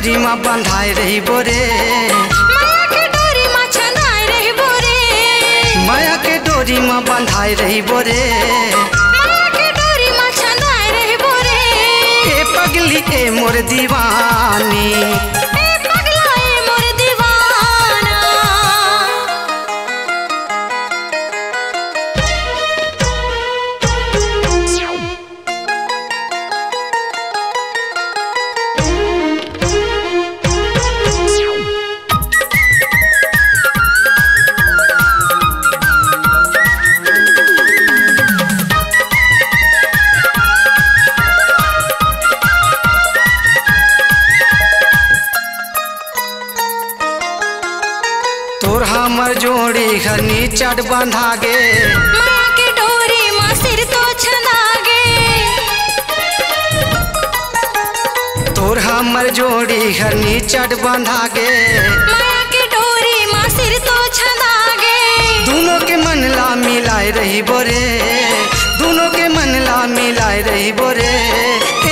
डोरी में बंधाए रही बोरे, माया के डोरी में छनाए रही बोरे, माया के डोरी में बंधाए रही बोरे, माया के डोरी में छनाए रही बोरे। ए पगली ए मोर दीवानी, ए पगला ए मोर दीवाना। तोर हमर जोड़ी घनी चढ़ बंधा गे, माया के डोरी में सिर तो छना गे, तोर हमर जोड़ी घनी चढ़ बंधा गे, माया के डोरी में सिर तो छना गे। दोनों के मन ला मिलाए रही बोरे, दोनों के मन ला मिलाए रही बोरे।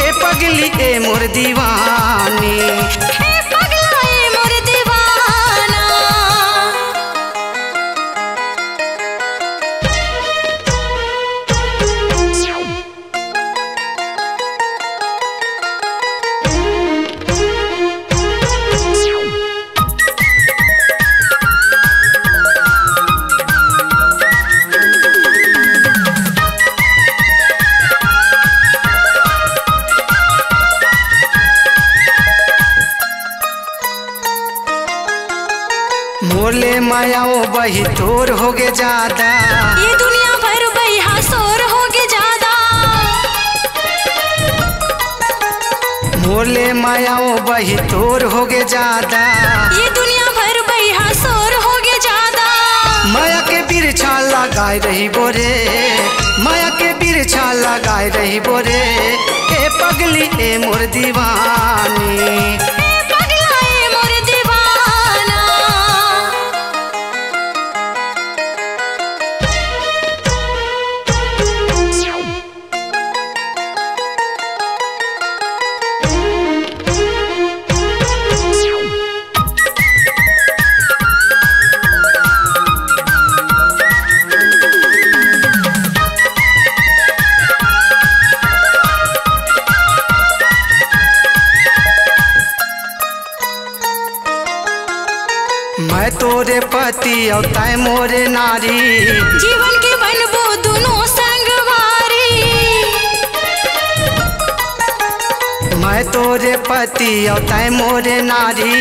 ए पगली ए मोर दीवानी, ए पगला ए मोर दीवाना। मोरले मायाओ बही तोर हो गे ज्यादा, ये दुनिया भर बहिहा शोर हो गे ज्यादा, मोरले मायाओ बही तोर हो गे ज्यादा। ये दुनिया भर बहिहा शोर हो गे ज्यादा। माया के बिरछा लगाए रही बोरे, माया के बिरछा लगाए रही बोरे। ए पगली ए मोर दीवानी, ए पगला ए मोर दीवाना। मैं तोरे पति और तै मोरे नारी, जीवन के बनबो दोनों संगवारी। मैं तोरे पति और तै मोरे नारी,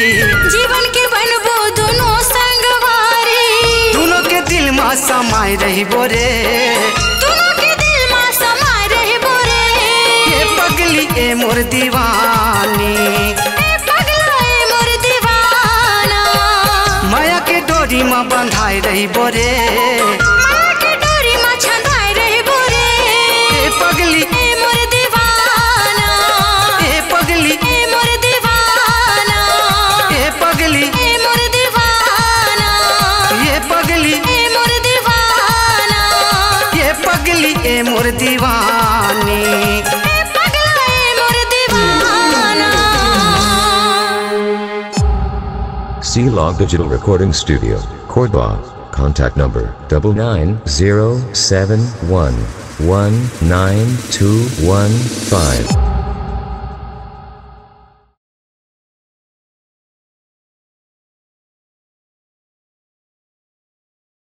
जीवन के बनबो दोनों संगवारी। दोनों के दिल में समाये रही बोरे, दोनों के दिल में समाये रही बोरे। ए पगली ए मोर दीवानी, ए पगला ए मोर दीवाना। माया के डोरी में बंधाए रही बोरे, माया के डोरी में छंदाए रही बोरे। ए पगली ए मोर दीवाना, ए पगली ए मोर दीवाना, ए पगली ए मोर दीवाना, ये पगली ए मोर दीवाना, ये पगली ए मोर दीवानी। ए पगला ए मोर दीवाना। C-Log Digital Recording Studio, Cordoba. Contact number 99071192115.